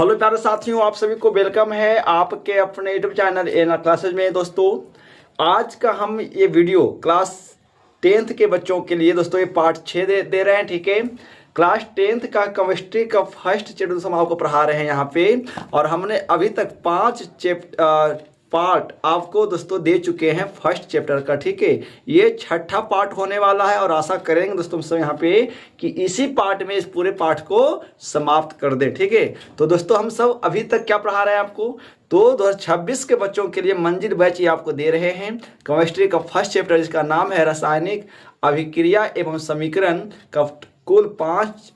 Hello प्यारे साथियों, आप सभी को वेलकम है आपके अपने यूट्यूब चैनल एन क्लासेज में। दोस्तों आज का हम ये वीडियो क्लास 10th के बच्चों के लिए दोस्तों ये पार्ट 6 दे रहे हैं। ठीक है, क्लास 10th का केमिस्ट्री का फर्स्ट चैप्टर दोस्तों हम आपको पढ़ा रहे हैं यहाँ पे। और हमने अभी तक 5 पार्ट आपको दोस्तों दे चुके हैं फर्स्ट चैप्टर का। ठीक है, ये छठा पार्ट होने वाला है और आशा करेंगे दोस्तों हम सब यहाँ पे कि इसी पार्ट में इस पूरे पार्ट को समाप्त कर दें। ठीक है, तो दोस्तों हम सब अभी तक क्या पढ़ा रहे हैं आपको, तो 2026 के बच्चों के लिए मंजिल बैच ये आपको दे रहे हैं। केमिस्ट्री का फर्स्ट चैप्टर जिसका नाम है रासायनिक अभिक्रिया एवं समीकरण का कुल 5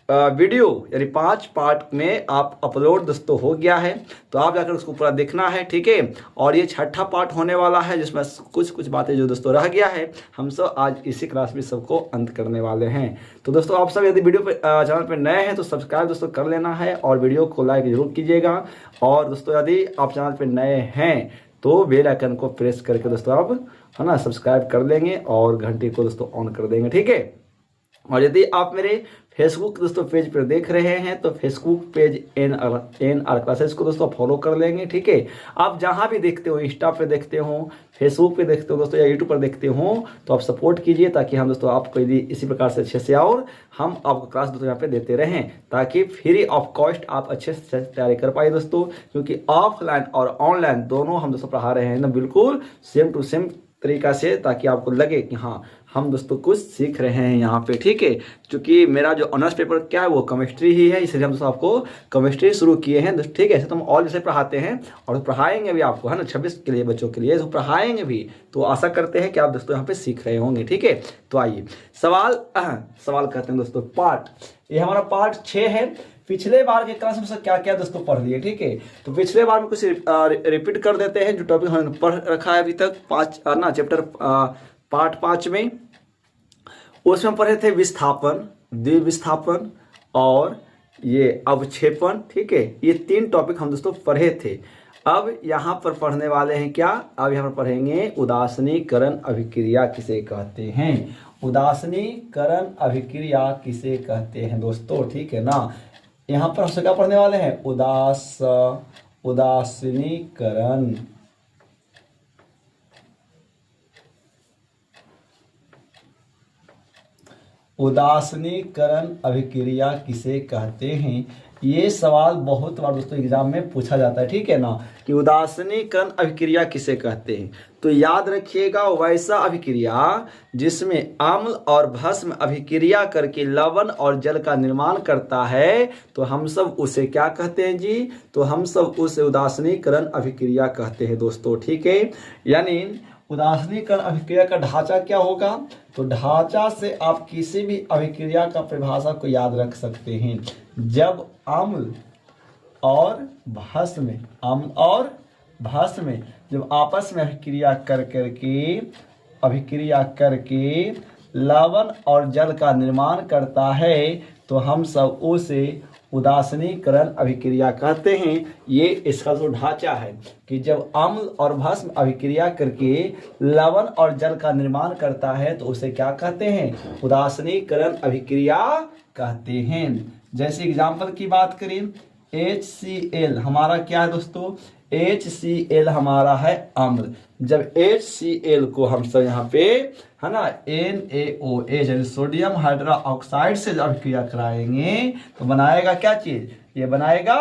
वीडियो यानी 5 पार्ट में आप अपलोड दोस्तों हो गया है, तो आप जाकर उसको पूरा देखना है। ठीक है, और ये छठा पार्ट होने वाला है जिसमें कुछ बातें जो दोस्तों रह गया है हम सब आज इसी क्लास में सबको अंत करने वाले हैं। तो दोस्तों आप सब यदि वीडियो पे चैनल पे नए हैं तो सब्सक्राइब दोस्तों कर लेना है और वीडियो को लाइक जरूर कीजिएगा। और दोस्तों यदि आप चैनल पर नए हैं तो बेल आइकन को प्रेस करके दोस्तों आप है ना सब्सक्राइब कर लेंगे और घंटी को दोस्तों ऑन कर देंगे। ठीक है, और यदि आप मेरे फेसबुक दोस्तों पेज पर देख रहे हैं तो Facebook page N R classes को दोस्तों फॉलो कर लेंगे। ठीक है, आप जहां भी देखते हो, इंस्टा पे देखते हो, फेसबुक पे देखते हो दोस्तों या यूट्यूब पर देखते हो, तो आप सपोर्ट कीजिए ताकि हम दोस्तों आपको यदि इसी प्रकार से अच्छे से और हम आपको क्लास दोस्तों यहाँ पे देते रहें ताकि फ्री ऑफ कॉस्ट आप अच्छे से तैयारी कर पाए दोस्तों। क्योंकि ऑफलाइन और ऑनलाइन दोनों हम दोस्तों पढ़ा रहे हैं ना बिल्कुल सेम टू सेम तरीका से, ताकि आपको लगे कि हाँ हम दोस्तों कुछ सीख रहे हैं यहाँ पे। ठीक है, क्योंकि मेरा जो ऑनर्स पेपर क्या है वो केमिस्ट्री ही है, इसलिए हम दोस्तों आपको केमिस्ट्री शुरू किए हैं। ठीक है, ऐसे तो हम ऑल विषय पढ़ाते हैं और पढ़ाएंगे भी आपको है ना 26 के लिए बच्चों के लिए तो पढ़ाएंगे भी। तो आशा करते हैं कि आप दोस्तों यहाँ पे सीख रहे होंगे। ठीक है, तो आइए सवाल करते हैं दोस्तों। ये हमारा पार्ट 6 है। पिछले बार के क्लास में क्या क्या दोस्तों पढ़ लिए। ठीक है, तो पिछले बार में कुछ रिपीट कर देते हैं जो टॉपिक हमने पढ़ रखा है अभी तक 5 ना चैप्टर पार्ट 5 में। उसमें पढ़े थे विस्थापन, द्विविस्थापन और ये अवक्षेपण। ठीक है, ये 3 टॉपिक हम दोस्तों पढ़े थे। अब यहाँ पर पढ़ने वाले हैं क्या, अब यहाँ पर पढ़ेंगे उदासीनीकरण अभिक्रिया किसे कहते हैं। उदासीनीकरण अभिक्रिया किसे कहते हैं दोस्तों। ठीक है ना, यहाँ पर हमसे क्या पढ़ने वाले हैं, उदासीनीकरण उदासीनीकरण अभिक्रिया किसे कहते हैं। ये सवाल बहुत बार दोस्तों एग्जाम में पूछा जाता है। ठीक है ना, कि उदासीनीकरण अभिक्रिया किसे कहते हैं। तो याद रखिएगा, वैसा अभिक्रिया जिसमें अम्ल और भस्म अभिक्रिया करके लवण और जल का निर्माण करता है तो हम सब उसे क्या कहते हैं जी, तो हम सब उसे उदासीनीकरण अभिक्रिया कहते हैं दोस्तों। ठीक है, यानी उदासीनीकरण अभिक्रिया का ढांचा क्या होगा, तो ढांचा से आप किसी भी अभिक्रिया का परिभाषा को याद रख सकते हैं। जब अम्ल और भस्म जब आपस में अभिक्रिया करके लवण और जल का निर्माण करता है तो हम सब उसे उदासीनीकरण अभिक्रिया कहते हैं। ये इसका जो ढांचा है कि जब अम्ल और भस्म अभिक्रिया करके लवण और जल का निर्माण करता है तो उसे क्या कहते हैं, उदासीनीकरण अभिक्रिया कहते हैं। जैसे एग्जाम्पल की बात करें, HCl हमारा क्या है दोस्तों, HCl हमारा है अम्ल। जब HCl को हम सब यहाँ पे है ना NaOH यानी सोडियम हाइड्रोक्साइड से जब अभिक्रिया कराएंगे तो बनाएगा क्या चीज, ये बनाएगा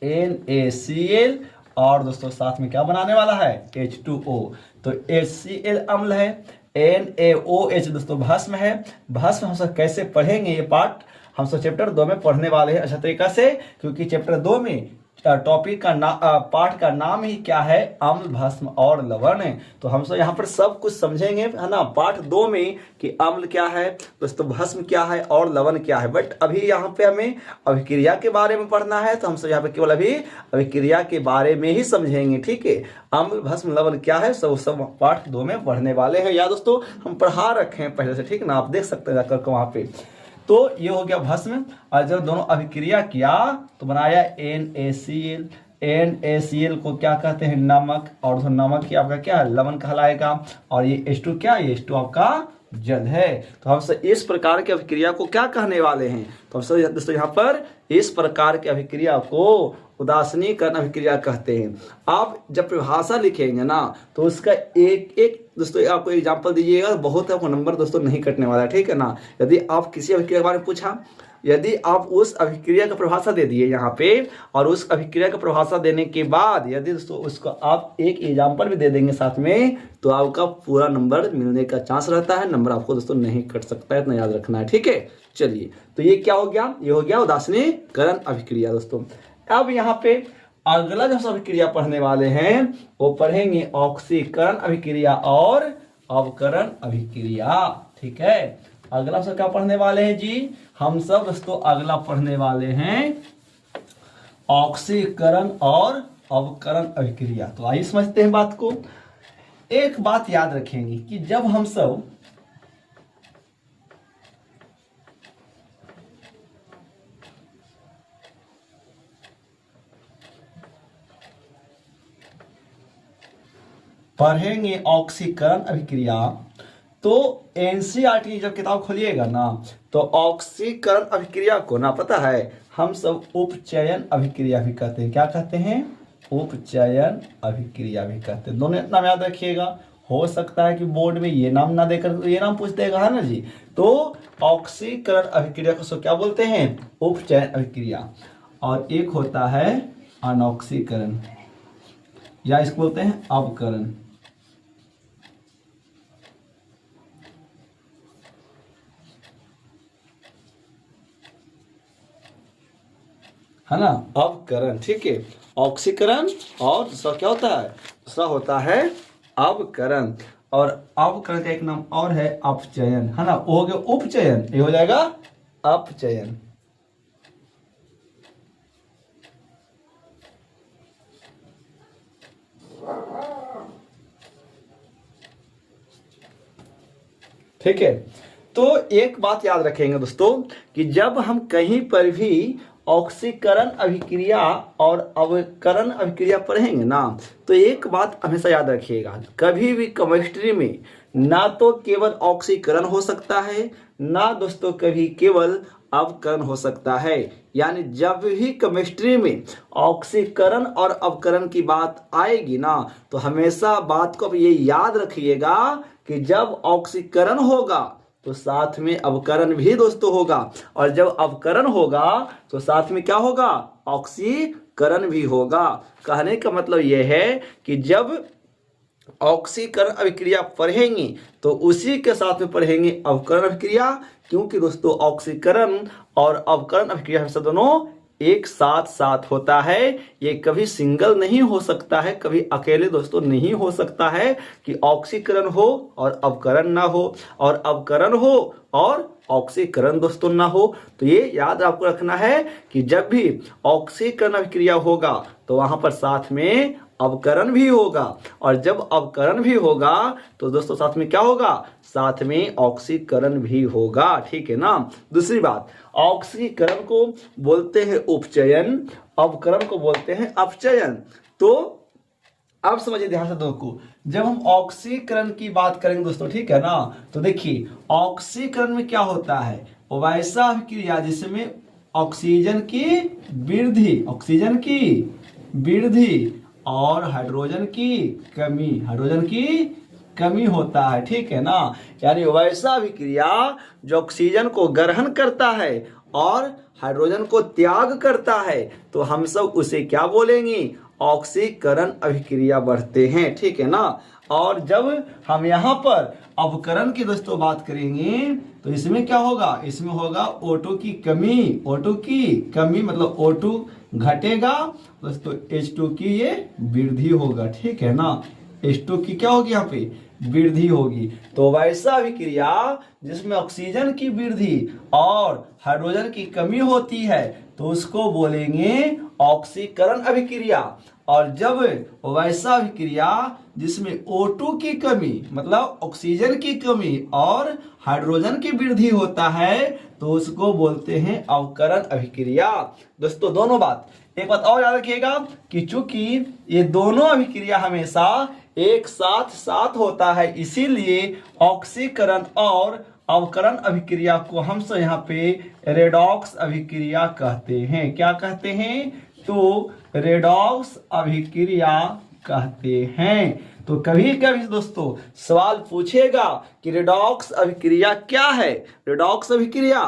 NaCl और दोस्तों साथ में क्या बनाने वाला है H2O। तो HCl अम्ल है, NaOH दोस्तों भस्म है। भस्म हम सब कैसे पढ़ेंगे, ये पार्ट हम सब चैप्टर 2 में पढ़ने वाले हैं अच्छा तरीका से, क्योंकि चैप्टर 2 में टॉपिक का पार्ट का नाम ही क्या है, अम्ल भस्म और लवण है। तो हम सब यहाँ पर सब कुछ समझेंगे है ना पार्ट 2 में कि अम्ल क्या है दोस्तों, भस्म क्या है और लवण क्या है। बट अभी यहाँ पे हमें अभिक्रिया के बारे में पढ़ना है तो हम सब यहाँ पे केवल अभी अभिक्रिया के बारे में ही समझेंगे। ठीक है, अम्ल भस्म लवण क्या है सब पार्ट 2 में पढ़ने वाले हैं। या दोस्तों हम पढ़ा रखे हैं पहले से, ठीक ना, आप देख सकते हैं जाकर वहाँ पे। तो ये हो गया भस्म, और जब दोनों अभिक्रिया किया तो बनाया NaCl। NaCl को क्या कहते हैं, नमक, और नमक ही आपका क्या है लवण कहलाएगा। और ये H2 क्या है, ये H2 आपका जल है। तो हम सब इस प्रकार की अभिक्रिया को क्या कहने वाले हैं? तो हम सब दोस्तों यहाँ पर इस प्रकार की अभिक्रिया को उदासीनीकरण अभिक्रिया कहते हैं। आप जब परिभाषा लिखेंगे ना तो उसका एक एक दोस्तों आपको एग्जाम्पल दीजिएगा, बहुत आपको नंबर दोस्तों नहीं कटने वाला है, ठीक है ना। यदि आप किसी अभिक्रिया के बारे में पूछा, यदि आप उस अभिक्रिया का परिभाषा दे दिए यहाँ पे, और उस अभिक्रिया का परिभाषा देने के बाद यदि दोस्तों उसको आप एक एग्जाम्पल भी दे देंगे साथ में, तो आपका पूरा नंबर मिलने का चांस रहता है। नंबर आपको दोस्तों नहीं कट सकता है, इतना याद रखना है, ठीक है। चलिए, तो ये क्या हो गया? ये हो गया उदासीनीकरण अभिक्रिया दोस्तों। अब यहाँ पे अगला जो अभिक्रिया पढ़ने वाले हैं वो पढ़ेंगे ऑक्सीकरण अभिक्रिया और अवकरण अभिक्रिया, ठीक है। अगला सब क्या पढ़ने वाले हैं जी? हम सब दोस्तों अगला पढ़ने वाले हैं ऑक्सीकरण और अवकरण अभिक्रिया। तो आइए समझते हैं बात को। एक बात याद रखेंगे कि जब हम सब पढ़ेंगे ऑक्सीकरण अभिक्रिया, तो एनसीईआरटी की जब किताब खोलिएगा ना तो ऑक्सीकरण अभिक्रिया को ना पता है हम सब उपचयन अभिक्रिया भी कहते हैं। क्या कहते हैं? उपचयन अभिक्रिया भी कहते हैं। दोनों नाम याद रखिएगा। हो सकता है कि बोर्ड में ये नाम ना देकर ये नाम पूछ देगा, है ना जी। तो ऑक्सीकरण अभिक्रिया को सब क्या बोलते हैं? उपचयन अभिक्रिया। और एक होता है अनॉक्सीकरण, या इसको बोलते हैं अवकरण, है ना, अवकरण, ठीक है। ऑक्सीकरण और दूसरा क्या होता है? दूसरा होता है अवकरण। और अवकरण का एक नाम और है अपचयन, है ना। वो हो गया उपचयन, ये हो जाएगा अपचयन। ठीक है। तो एक बात याद रखेंगे दोस्तों कि जब हम कहीं पर भी ऑक्सीकरण अभिक्रिया और अवकरण अभिक्रिया पढ़ेंगे ना तो एक बात हमेशा याद रखिएगा, कभी भी केमिस्ट्री में ना तो केवल ऑक्सीकरण हो सकता है, ना दोस्तों कभी केवल अवकरण हो सकता है। यानी जब भी केमिस्ट्री में ऑक्सीकरण और अवकरण की बात आएगी ना तो हमेशा बात को ये याद रखिएगा कि जब ऑक्सीकरण होगा तो साथ में अवकरण भी दोस्तों होगा, और जब अवकरण होगा तो साथ में क्या होगा? ऑक्सीकरण भी होगा। कहने का मतलब यह है कि जब ऑक्सीकरण अभिक्रिया पढ़ेंगे तो उसी के साथ में पढ़ेंगे अवकरण अभिक्रिया, क्योंकि दोस्तों ऑक्सीकरण और अवकरण अभिक्रिया हमेशा दोनों एक साथ साथ होता है। ये कभी सिंगल नहीं हो सकता है, कभी अकेले दोस्तों नहीं हो सकता है कि ऑक्सीकरण हो और अवकरण ना हो, और अवकरण हो और ऑक्सीकरण दोस्तों ना हो। तो ये याद आपको रखना है कि जब भी ऑक्सीकरण अभिक्रिया होगा तो वहां पर साथ में अवकरण भी होगा, और जब अवकरण भी होगा तो दोस्तों साथ में क्या होगा? साथ में ऑक्सीकरण भी होगा, ठीक है ना। दूसरी बात, ऑक्सीकरण को बोलते हैं उपचयन, अवकरण को बोलते हैं अपचयन। तो आप समझिए ध्यान से दोस्तों, जब हम ऑक्सीकरण की बात करेंगे दोस्तों, ठीक है ना, तो देखिए ऑक्सीकरण में क्या होता है? वैसा अभिक्रिया जिसमें ऑक्सीजन की वृद्धि, ऑक्सीजन की वृद्धि और हाइड्रोजन की कमी होता है, ठीक है ना। यानी वैसा अभिक्रिया जो ऑक्सीजन को ग्रहण करता है और हाइड्रोजन को त्याग करता है, तो हम सब उसे क्या बोलेंगे? ऑक्सीकरण अभिक्रिया बढ़ते हैं, ठीक है ना। और जब हम यहाँ पर अवकरण की दोस्तों बात करेंगे तो इसमें क्या होगा? इसमें होगा O2 की कमी, O2 की कमी मतलब O2 घटेगा दोस्तों, H2 की ये वृद्धि होगा, ठीक है ना। H2 की क्या होगी? यहाँ पे वृद्धि होगी। तो वैसा अभिक्रिया जिसमें ऑक्सीजन की वृद्धि और हाइड्रोजन की कमी होती है तो उसको बोलेंगे ऑक्सीकरण अभिक्रिया। और जब वैसा अभिक्रिया जिसमें O2 की कमी मतलब ऑक्सीजन की कमी और हाइड्रोजन की वृद्धि होता है तो उसको बोलते हैं अवकरण अभिक्रिया। दोस्तों दोनों बात, एक बात और याद रखिएगा कि चूंकि ये दोनों अभिक्रिया हमेशा एक साथ साथ होता है, इसीलिए ऑक्सीकरण और अवकरण अभिक्रिया को हम सब यहाँ पे रेडॉक्स अभिक्रिया कहते हैं। क्या कहते हैं? तो रेडॉक्स अभिक्रिया कहते हैं। तो कभी कभी दोस्तों सवाल पूछेगा कि रेडॉक्स अभिक्रिया क्या है, रेडॉक्स अभिक्रिया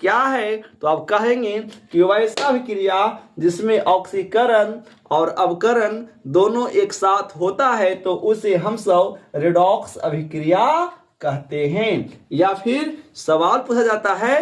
क्या है, तो आप कहेंगे कि वैसा अभिक्रिया जिसमें ऑक्सीकरण और अवकरण दोनों एक साथ होता है, तो उसे हम सब रेडॉक्स अभिक्रिया कहते हैं। या फिर सवाल पूछा जाता है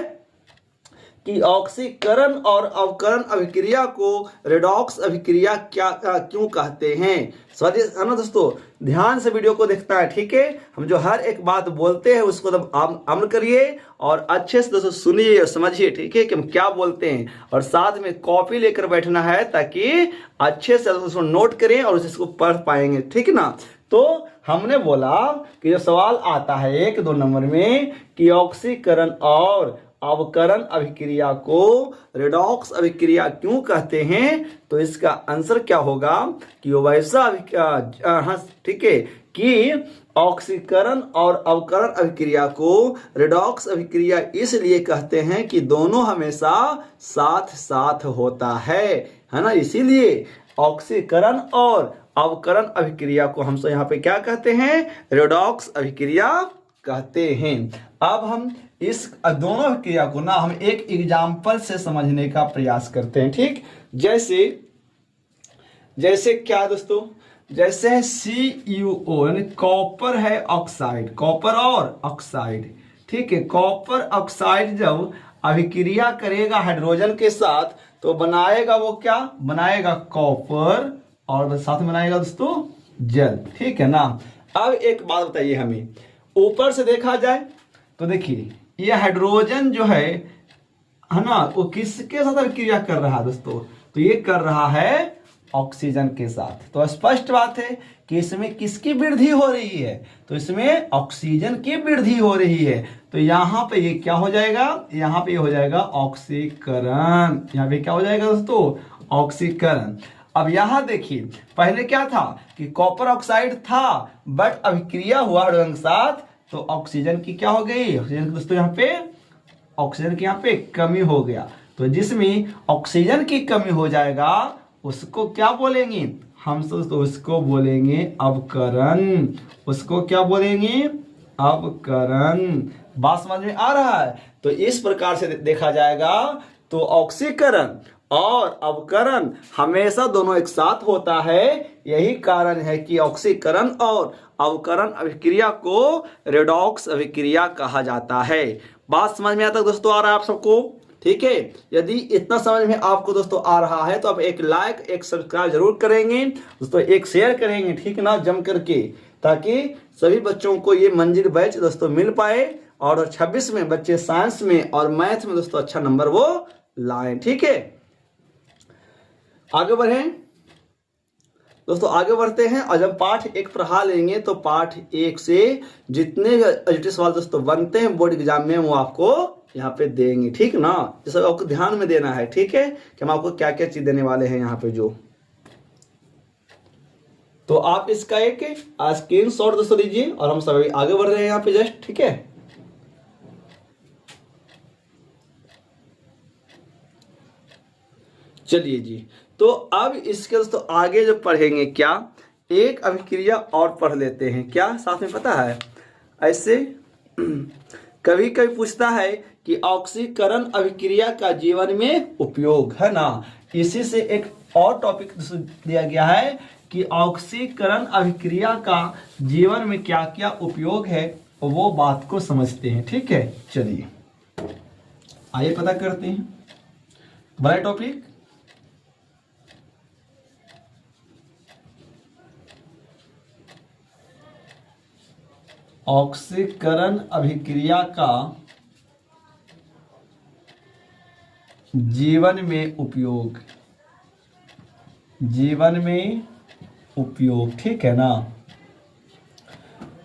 कि ऑक्सीकरण और अवकरण अभिक्रिया को रेडॉक्स अभिक्रिया क्यों कहते हैं। है ना दोस्तों, ध्यान से वीडियो को देखता है, ठीक है। हम जो हर एक बात बोलते हैं उसको अमल करिए और अच्छे से दोस्तों सुनिए और समझिए, ठीक है, कि हम क्या बोलते हैं। और साथ में कॉपी लेकर बैठना है ताकि अच्छे से दोस्तों नोट करें और उसको पढ़ पाएंगे, ठीक है ना। तो हमने बोला कि जो सवाल आता है 1-2 नंबर में कि ऑक्सीकरण और अवकरण अभिक्रिया को रेडॉक्स अभिक्रिया क्यों कहते हैं, तो इसका आंसर क्या होगा कि वैसा हाँ ठीक है, कि ऑक्सीकरण और अवकरण अभिक्रिया को रेडॉक्स अभिक्रिया इसलिए कहते हैं कि दोनों हमेशा साथ साथ होता है ना। इसीलिए ऑक्सीकरण और अवकरण अभिक्रिया को हम सब यहाँ पे क्या कहते हैं? रेडॉक्स अभिक्रिया कहते हैं। अब हम इस दोनों अभिक्रिया को ना हम एक एग्जाम्पल से समझने का प्रयास करते हैं, ठीक। जैसे क्या दोस्तों, जैसे है CuO यानी कॉपर है ऑक्साइड, कॉपर और ऑक्साइड, ठीक है। कॉपर ऑक्साइड जब अभिक्रिया करेगा हाइड्रोजन के साथ तो बनाएगा वो क्या बनाएगा? कॉपर, और साथ में बनाएगा दोस्तों जल, ठीक है ना। अब एक बात बताइए, हमें ऊपर से देखा जाए तो देखिए ये हाइड्रोजन जो है ना, वो किसके साथ अभिक्रिया कर रहा है दोस्तों? तो ये कर रहा है ऑक्सीजन के साथ। तो स्पष्ट बात है कि इसमें किसकी वृद्धि हो रही है? तो इसमें ऑक्सीजन की वृद्धि हो रही है। तो यहाँ पे ये क्या हो जाएगा? यहाँ पे ये हो जाएगा ऑक्सीकरण। यहाँ पे क्या हो जाएगा दोस्तों? ऑक्सीकरण। अब यहाँ देखिए पहले क्या था कि कॉपर ऑक्साइड था, बट अभिक्रिया हुआ हाइड्रोजन के साथ तो ऑक्सीजन की क्या हो गई? ऑक्सीजन की दोस्तों यहाँ पे ऑक्सीजन की यहाँ पे कमी हो गया। तो जिसमें ऑक्सीजन की कमी हो जाएगा उसको क्या बोलेंगे हम? तो उसको बोलेंगे अवकरण। उसको क्या बोलेंगे? अवकरण। बात समझ में आ रहा है? तो इस प्रकार से देखा जाएगा तो ऑक्सीकरण और अवकरण हमेशा दोनों एक साथ होता है। यही कारण है कि ऑक्सीकरण और अवकरण अभिक्रिया को रेडॉक्स अभिक्रिया कहा जाता है। बात समझ में आता दोस्तों? आ रहा है आप सबको? ठीक है। यदि इतना समझ में आपको दोस्तों आ रहा है तो आप एक लाइक एक सब्सक्राइब जरूर करेंगे दोस्तों, एक शेयर करेंगे, ठीक ना, जम करके, ताकि सभी बच्चों को ये मंजिल बैच दोस्तों मिल पाए और 26 में बच्चे साइंस में और मैथ में दोस्तों अच्छा नंबर वो लाएं। ठीक है, आगे बढ़ें दोस्तों, आगे बढ़ते हैं। और जब पाठ 1 पढ़ा लेंगे तो पाठ 1 से जितने एलजीडी सवाल दोस्तों बनते हैं बोर्ड एग्जाम में वो आपको यहाँ पे देंगे, ठीक ना। ये सब आपको ध्यान में देना है, ठीक है, कि हम आपको क्या क्या चीज देने वाले हैं यहाँ पे जो। तो आप इसका एक स्क्रीनशॉट दोस्तों लीजिए और हम सभी आगे बढ़ रहे हैं यहाँ पे जस्ट, ठीक है। चलिए जी, तो अब इसके दोस्तों आगे जो पढ़ेंगे क्या, एक अभिक्रिया और पढ़ लेते हैं क्या साथ में, पता है ऐसे कभी कभी पूछता है कि ऑक्सीकरण अभिक्रिया का जीवन में उपयोग, है ना। इसी से एक और टॉपिक दिया गया है कि ऑक्सीकरण अभिक्रिया का जीवन में क्या क्या उपयोग है, वो बात को समझते हैं, ठीक है। चलिए आइए पता करते हैं बड़ा टॉपिक। ऑक्सीकरण अभिक्रिया का जीवन में उपयोग, जीवन में उपयोग, ठीक है ना।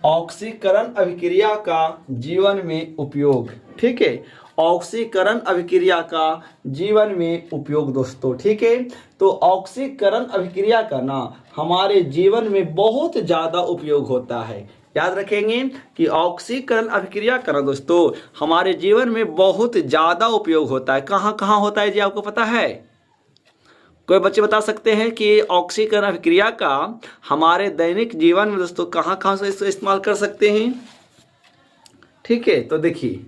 ऑक्सीकरण अभिक्रिया का जीवन में उपयोग, ठीक है। ऑक्सीकरण अभिक्रिया का जीवन में उपयोग दोस्तों। ठीक है, तो ऑक्सीकरण अभिक्रिया का ना हमारे जीवन में बहुत ज़्यादा उपयोग होता है। याद रखेंगे कि ऑक्सीकरण अभिक्रिया का ना दोस्तों हमारे जीवन में बहुत ज़्यादा उपयोग होता है। कहाँ कहाँ होता है जी, आपको पता है? कोई बच्चे बता सकते हैं कि ऑक्सीकरण अभिक्रिया का हमारे दैनिक जीवन में दोस्तों कहाँ कहाँ से इसको इस्तेमाल कर सकते हैं? ठीक है, तो देखिए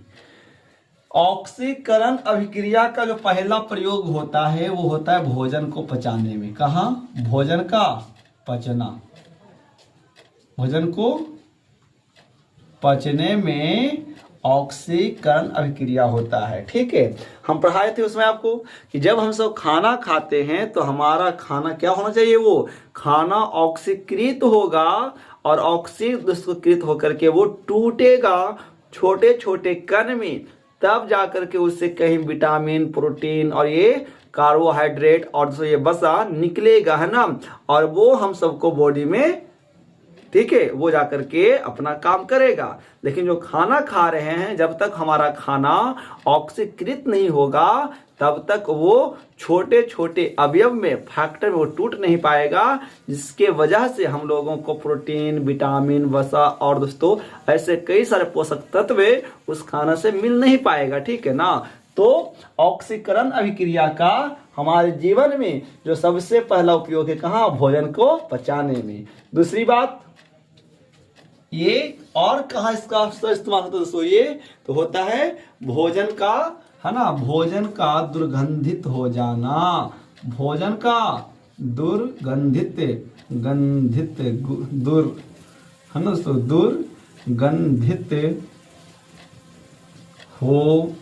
ऑक्सीकरण अभिक्रिया का जो पहला प्रयोग होता है वो होता है भोजन को पचाने में। कहाँ? भोजन का पचना, भोजन को पचने में ऑक्सीकरण अभिक्रिया होता है। ठीक है, हम पढ़ाए थे उसमें आपको कि जब हम सब खाना खाते हैं तो हमारा खाना क्या होना चाहिए? वो खाना ऑक्सीकृत होगा और ऑक्सीकृत होकर के वो टूटेगा छोटे छोटे कण में, तब जाकर के उससे कहीं विटामिन, प्रोटीन और ये कार्बोहाइड्रेट और ये वसा निकलेगा, है ना, और वो हम सबको बॉडी में, ठीक है, वो जाकर के अपना काम करेगा। लेकिन जो खाना खा रहे हैं, जब तक हमारा खाना ऑक्सीकृत नहीं होगा तब तक वो छोटे छोटे अवयव में, फैक्टर में वो टूट नहीं पाएगा, जिसके वजह से हम लोगों को प्रोटीन, विटामिन, वसा और दोस्तों ऐसे कई सारे पोषक तत्व उस खाना से मिल नहीं पाएगा। ठीक है ना, तो ऑक्सीकरण अभिक्रिया का हमारे जीवन में जो सबसे पहला उपयोग है कहाँ? भोजन को पचाने में। दूसरी बात, ये और कहाँ इसका इस्तेमाल होता है दोस्तों? ये तो होता है भोजन का, है ना, भोजन का दुर्गंधित हो जाना, भोजन का दुर्गंधित, गंधित दुर, है ना दोस्तों, दुर्गंधित हो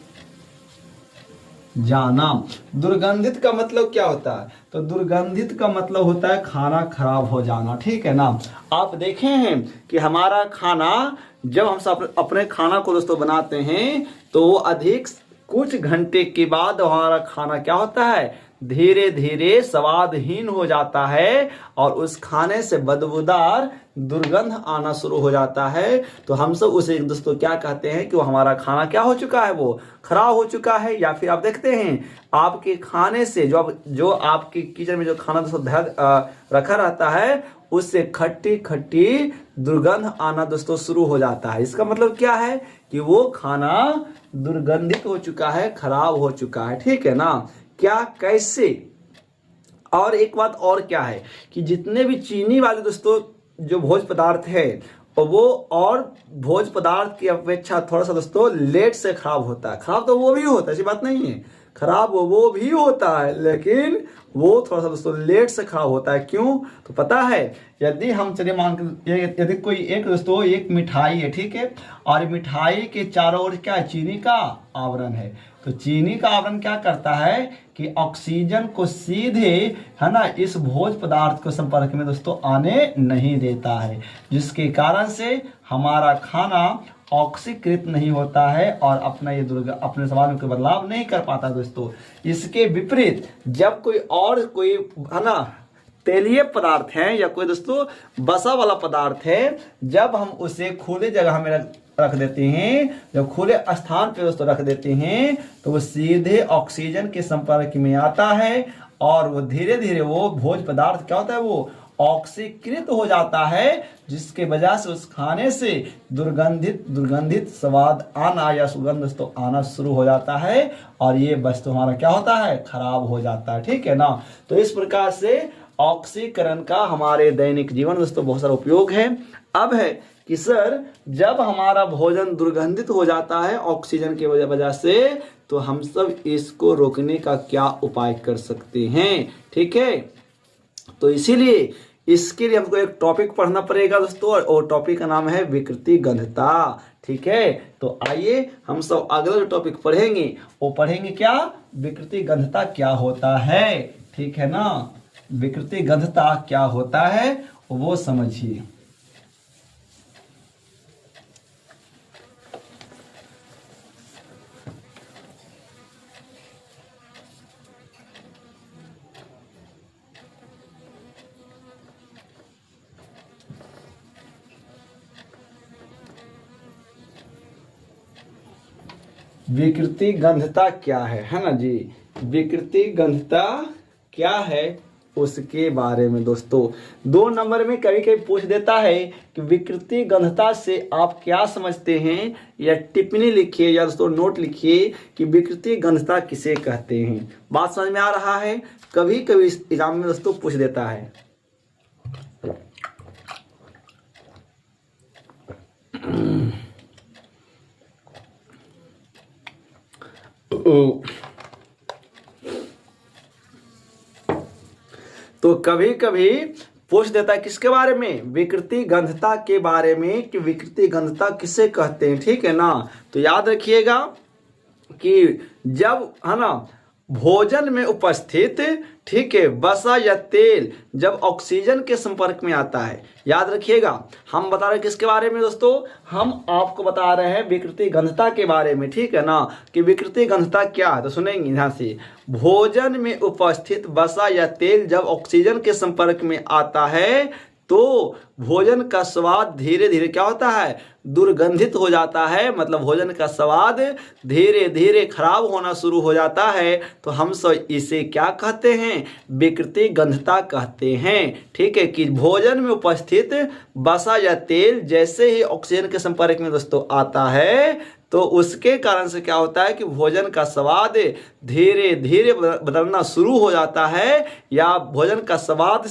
जाना। दुर्गंधित का मतलब क्या होता है? तो दुर्गंधित का मतलब होता है खाना खराब हो जाना। ठीक है ना, आप देखे हैं कि हमारा खाना, जब हम सब अपने खाना को दोस्तों बनाते हैं तो वो अधिक कुछ घंटे के बाद हमारा खाना क्या होता है? धीरे धीरे स्वादहीन हो जाता है और उस खाने से बदबूदार दुर्गंध आना शुरू हो जाता है। तो हम सब उसे दोस्तों क्या कहते हैं कि वो हमारा खाना क्या हो चुका है? वो खराब हो चुका है। या फिर आप देखते हैं आपके खाने से जो आपके किचन में जो खाना दोस्तों रखा रहता है उससे खट्टी खट्टी दुर्गंध आना दोस्तों शुरू हो जाता है। इसका मतलब क्या है? कि वो खाना दुर्गंधित हो चुका है, खराब हो चुका है। ठीक है ना, क्या, कैसे? और एक बात और क्या है कि जितने भी चीनी वाले दोस्तों जो भोज्य पदार्थ है वो और भोज्य पदार्थ की अपेक्षा थोड़ा सा दोस्तों लेट से खराब होता है। खराब तो वो भी होता है, ऐसी बात नहीं है, खराब वो भी होता है, लेकिन वो थोड़ा सा दोस्तों लेट से खराब होता है। क्यों? तो पता है, यदि हम चलिए मान के यदि कोई एक दोस्तों एक मिठाई है, ठीक है, और मिठाई के चारों ओर क्या है? चीनी का आवरण है। तो चीनी का आवरण क्या करता है कि ऑक्सीजन को सीधे, है ना, इस भोज्य पदार्थ के संपर्क में दोस्तों आने नहीं देता है, जिसके कारण से हमारा खाना ऑक्सीकृत नहीं होता है और अपना ये अपने समाज में कोई बदलाव नहीं कर पाता दोस्तों। इसके विपरीत जब कोई है ना तेलीय पदार्थ है या कोई दोस्तों बसा वाला पदार्थ है, जब हम उसे खुले जगह में रख देते हैं, जब खुले स्थान पे दोस्तों रख देते हैं तो वो सीधे ऑक्सीजन के संपर्क में आता है और वो धीरे धीरे वो भोज्य पदार्थ क्या होता है? वो ऑक्सीकृत हो जाता है, जिसके वजह से उस खाने से दुर्गंधित स्वाद आना या सुगंध दोस्तों आना शुरू हो जाता है और ये वस्तु हमारा क्या होता है? खराब हो जाता है। ठीक है ना, तो इस प्रकार से ऑक्सीकरण का हमारे दैनिक जीवन दोस्तों बहुत सारा उपयोग है। अब है कि सर जब हमारा भोजन दुर्गंधित हो जाता है ऑक्सीजन की वजह से, तो हम सब इसको रोकने का क्या उपाय कर सकते हैं? ठीक है, तो इसीलिए इसके लिए हमको एक टॉपिक पढ़ना पड़ेगा दोस्तों, और टॉपिक का नाम है विकृति गंधता। ठीक है, तो आइए हम सब अगला जो टॉपिक पढ़ेंगे वो पढ़ेंगे क्या? विकृति गंधता क्या होता है। ठीक है ना, विकृति गंधता क्या होता है वो समझिए। विकृति गंधता क्या है ना जी, विकृति गंधता क्या है उसके बारे में दोस्तों 2 नंबर में कभी कभी पूछ देता है कि विकृति गंधता से आप क्या समझते हैं, या टिप्पणी लिखिए या दोस्तों नोट लिखिए कि विकृति गंधता किसे कहते हैं। बात समझ में आ रहा है, कभी कभी एग्जाम में दोस्तों पूछ देता है। तो कभी कभी पूछ देता है किसके बारे में, विकृति गंधता के बारे में, कि विकृति गंधता किसे कहते हैं। ठीक है ना, तो याद रखिएगा कि जब है ना भोजन में उपस्थित, ठीक है, वसा या तेल जब ऑक्सीजन के संपर्क में आता है, याद रखिएगा हम बता रहे हैं किसके बारे में दोस्तों, हम आपको बता रहे हैं विकृति गंधता के बारे में। ठीक है ना, कि विकृति गंधता क्या है, तो सुनेंगे ध्यान से। भोजन में उपस्थित वसा या तेल जब ऑक्सीजन के संपर्क में आता है तो भोजन का स्वाद धीरे धीरे क्या होता है, दुर्गंधित हो जाता है, मतलब भोजन का स्वाद धीरे धीरे खराब होना शुरू हो जाता है। तो हम सब इसे क्या कहते हैं, विकृति गंधता कहते हैं। ठीक है, कि भोजन में उपस्थित वसा या तेल जैसे ही ऑक्सीजन के संपर्क में दोस्तों आता है तो उसके कारण से क्या होता है कि भोजन का स्वाद धीरे धीरे बदलना शुरू हो जाता है, या भोजन का स्वाद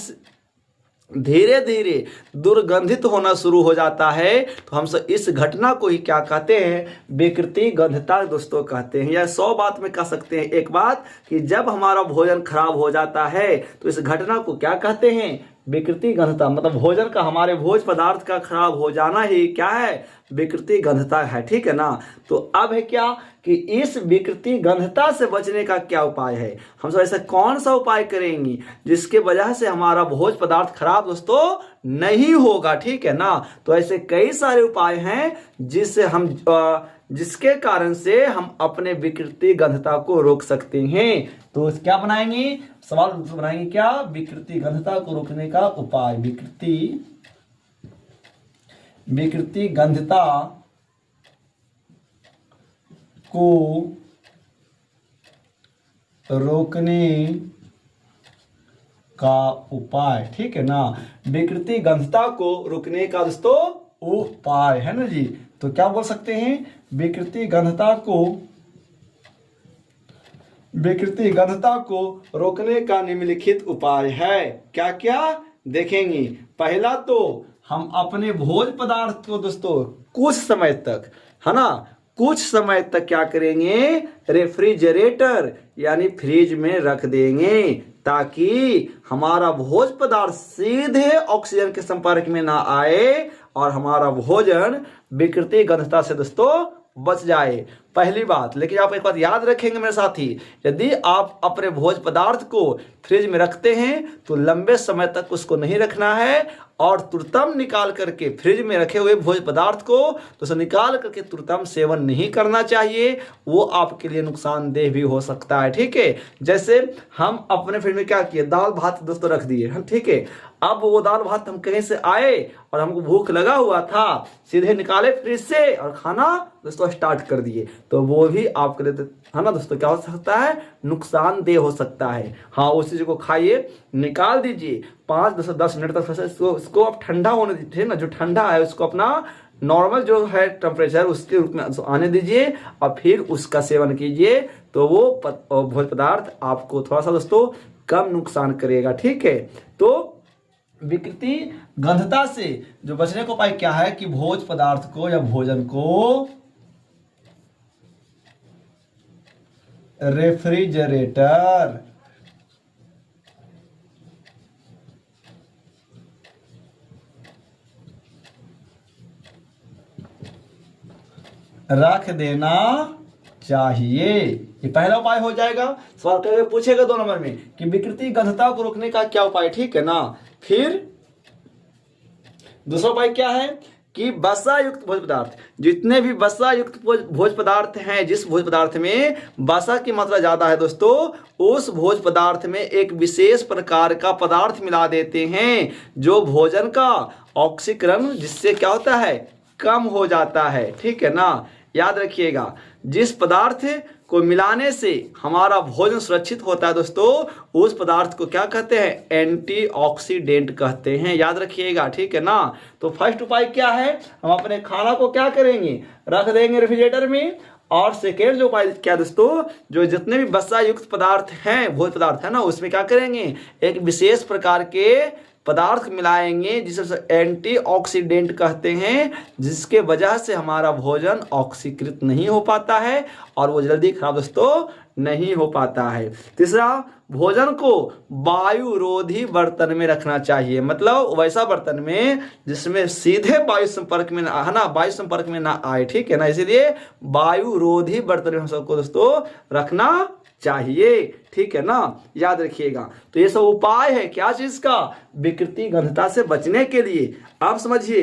धीरे धीरे दुर्गंधित होना शुरू हो जाता है। तो हम सब इस घटना को ही क्या कहते हैं, विकृति गंधता दोस्तों कहते हैं। या 100 बात में कह सकते हैं एक बात कि जब हमारा भोजन खराब हो जाता है तो इस घटना को क्या कहते हैं, विकृति गंधता। मतलब भोजन का, हमारे भोज पदार्थ का खराब हो जाना ही क्या है, विकृति गंधता है। ठीक है ना, तो अब है क्या कि इस विकृति गंधता से बचने का क्या उपाय है, हम सब ऐसा कौन सा उपाय करेंगे जिसके वजह से हमारा भोज पदार्थ खराब दोस्तों नहीं होगा। ठीक है ना, तो ऐसे कई सारे उपाय हैं जिससे हम जिसके कारण से हम अपने विकृति गंधता को रोक सकते हैं। तो क्या बनाएंगे, सवाल बनाएंगे क्या, विकृति गंधता को रोकने का उपाय। विकृति गंधता को रोकने का उपाय। ठीक है ना, विकृति गंधता को रोकने का दोस्तों उपाय है ना जी। तो क्या बोल सकते हैं, विकृति गंधता को रोकने का निम्नलिखित उपाय है। क्या क्या देखेंगे, पहला तो हम अपने भोज पदार्थ को दोस्तों कुछ समय तक, है ना, कुछ समय तक क्या करेंगे, रेफ्रिजरेटर यानी फ्रिज में रख देंगे, ताकि हमारा भोज पदार्थ सीधे ऑक्सीजन के संपर्क में ना आए और हमारा भोजन विकृति गंधता से दोस्तों बच जाए। पहली बात, लेकिन आप एक बात याद रखेंगे मेरे साथी, यदि आप अपने भोज पदार्थ को फ्रिज में रखते हैं तो लंबे समय तक उसको नहीं रखना है, और तुरंतम निकाल करके फ्रिज में रखे हुए भोज पदार्थ को तो उसे निकाल करके तुरंतम सेवन नहीं करना चाहिए, वो आपके लिए नुकसानदेह भी हो सकता है। ठीक है, जैसे हम अपने फ्रिज में क्या किए, दाल भात दोस्तों रख दिए हम। ठीक है, अब वो दाल भात हम कहीं से आए और हमको भूख लगा हुआ था, सीधे निकाले फ्रिज से और खाना दोस्तों स्टार्ट कर दिए, तो वो भी आपके लिए है ना दोस्तों क्या हो सकता है, नुकसानदेह हो सकता है। हाँ, उस चीज को खाइए, निकाल दीजिए, 5-10 मिनट तक इसको आप ठंडा होने दीजिए ना, जो ठंडा है उसको अपना नॉर्मल जो है टेम्परेचर उसके रूप में आने दीजिए और फिर उसका सेवन कीजिए, तो वो भोज पदार्थ आपको थोड़ा सा दोस्तों कम नुकसान करेगा। ठीक है, तो विकृति गंधता से जो बचने का उपाय क्या है कि भोज पदार्थ को या भोजन को रेफ्रिजरेटर रख देना चाहिए। ये पहला उपाय हो जाएगा। सवाल करके पूछेगा 2 नंबर में कि विकृति गंधता को रोकने का क्या उपाय। ठीक है ना, फिर दूसरा उपाय क्या है कि वसा युक्त भोज पदार्थ, जितने भी वसा युक्त भोज पदार्थ हैं, जिस भोज पदार्थ में वसा की मात्रा ज्यादा है दोस्तों, उस भोज पदार्थ में एक विशेष प्रकार का पदार्थ मिला देते हैं जो भोजन का ऑक्सीकरण जिससे क्या होता है, कम हो जाता है। ठीक है ना, याद रखिएगा, जिस पदार्थ को मिलाने से हमारा भोजन सुरक्षित होता है दोस्तों, उस पदार्थ को क्या कहते हैं? एंटीऑक्सीडेंट कहते हैं। याद रखिएगा, ठीक है ना। तो फर्स्ट उपाय क्या है? हम अपने खाना को क्या करेंगे? रख देंगे रेफ्रिजरेटर में। और सेकेंड जो उपाय क्या दोस्तों, जो जितने भी वसा युक्त पदार्थ हैं, भोज्य पदार्थ है ना, उसमें क्या करेंगे? एक विशेष प्रकार के पदार्थ मिलाएंगे जिसे एंटीऑक्सीडेंट कहते हैं, जिसके वजह से हमारा भोजन ऑक्सीकृत नहीं हो पाता है और वो जल्दी खराब दोस्तों नहीं हो पाता है। तीसरा, भोजन को वायुरोधी बर्तन में रखना चाहिए, मतलब वैसा बर्तन में जिसमें सीधे वायु संपर्क में ना, है ना, वायु संपर्क में ना आए, ठीक है ना। इसीलिए वायुरोधी बर्तन में हम सबको दोस्तों रखना चाहिए, ठीक है ना। याद रखिएगा। तो ये सब उपाय है क्या चीज का? विकृति गंधता से बचने के लिए। आप समझिए।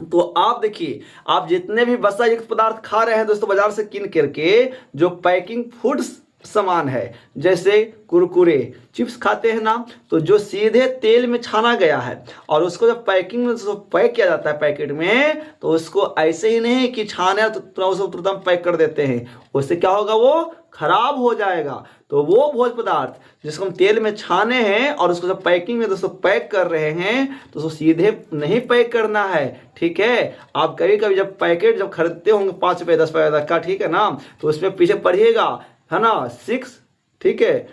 तो आप देखिए, आप जितने भी वसा युक्त पदार्थ खा रहे हैं दोस्तों बाजार से किन करके, जो पैकिंग फूड्स सामान है, जैसे कुरकुरे, चिप्स खाते हैं ना, तो जो सीधे तेल में छाना गया है और उसको जब पैकिंग में पैक किया जाता है पैकेट में, तो उसको ऐसे ही नहीं कि छाने तो उसको तुरंत पैक कर देते हैं। उससे क्या होगा? वो खराब हो जाएगा। तो वो भोज्य पदार्थ जिसको हम तेल में छाने हैं और उसको जब पैकिंग में दोस्तों पैक कर रहे हैं, तो उसको सीधे नहीं पैक करना है, ठीक है। आप कभी कभी जब पैकेट जब खरीदते होंगे 5 रुपये 10 रुपये तक का, ठीक है ना, तो उसमें पीछे पढ़िएगा, है ना, 6, ठीक है,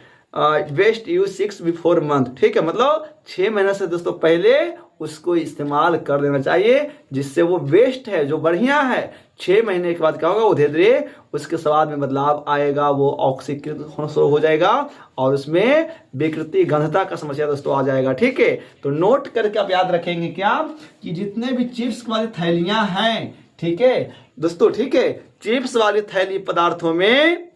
वेस्ट यूज 6 बिफोर मंथ, ठीक है, मतलब 6 महीने से दोस्तों पहले उसको इस्तेमाल कर देना चाहिए, जिससे वो वेस्ट है जो बढ़िया है 6 महीने के बाद क्या होगा? वो धीरे धीरे उसके स्वाद में बदलाव आएगा, वो ऑक्सीकृत होना शुरू हो जाएगा और उसमें विकृति गंधता का समस्या दोस्तों आ जाएगा, ठीक है। तो नोट करके आप याद रखेंगे क्या कि जितने भी चिप्स वाली थैलियां हैं, ठीक है दोस्तों, ठीक है, चिप्स वाली थैली पदार्थों में,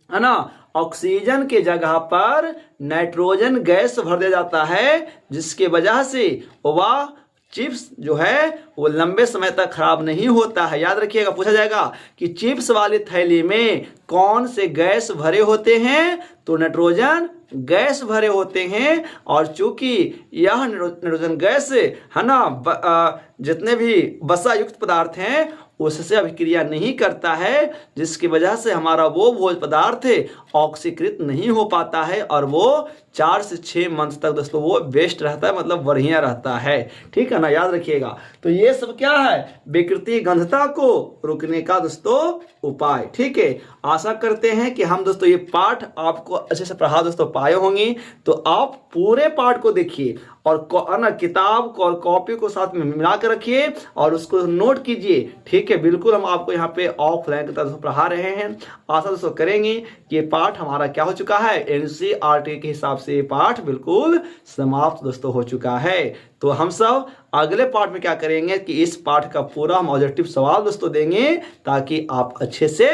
है ना, ऑक्सीजन के जगह पर नाइट्रोजन गैस भर दिया जाता है, जिसके वजह से वह चिप्स जो है वो लंबे समय तक खराब नहीं होता है। याद रखिएगा, पूछा जाएगा कि चिप्स वाली थैली में कौन से गैस भरे होते हैं? तो नाइट्रोजन गैस भरे होते हैं। और चूंकि यह नाइट्रोजन गैस, है ना, जितने भी वसा युक्त पदार्थ हैं उससे अभिक्रिया नहीं करता है, जिसकी वजह से हमारा वो भोज्य पदार्थ ऑक्सीकृत नहीं हो पाता है और वो 4 से 6 मंथ तक दोस्तों वो बेस्ट रहता है, मतलब बढ़िया रहता है, ठीक है ना। याद रखिएगा। तो ये सब क्या है? विकृति गंधता को रोकने का दोस्तों उपाय, ठीक है। आशा करते हैं कि हम दोस्तों ये पाठ आपको अच्छे से पढ़ा दोस्तों पाए होंगे। तो आप पूरे पाठ को देखिए और ना किताब को और कॉपी को साथ में मिला कर रखिए और उसको नोट कीजिए, ठीक है। बिल्कुल हम आपको यहाँ पे ऑफलाइन की तरह से पढ़ा रहे हैं। आशा दोस्तों करेंगे कि ये पाठ हमारा क्या हो चुका है, एनसीईआरटी के हिसाब से ये पाठ बिल्कुल समाप्त दोस्तों हो चुका है। तो हम सब अगले पार्ट में क्या करेंगे कि इस पाठ का पूरा हम ऑब्जेक्टिव सवाल दोस्तों देंगे, ताकि आप अच्छे से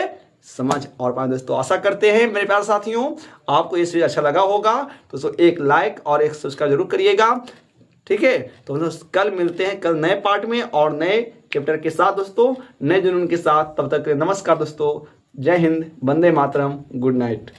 समझ और पाए दोस्तों। आशा करते हैं मेरे प्यारे साथियों आपको ये सीरीज अच्छा लगा होगा, तो दोस्तों एक लाइक और एक सब्सक्राइब जरूर करिएगा, ठीक है। तो दोस्तों कल मिलते हैं कल नए पार्ट में और नए चैप्टर के साथ दोस्तों, नए जुनून के साथ। तब तक नमस्कार दोस्तों, जय हिंद, वंदे मातरम, गुड नाइट।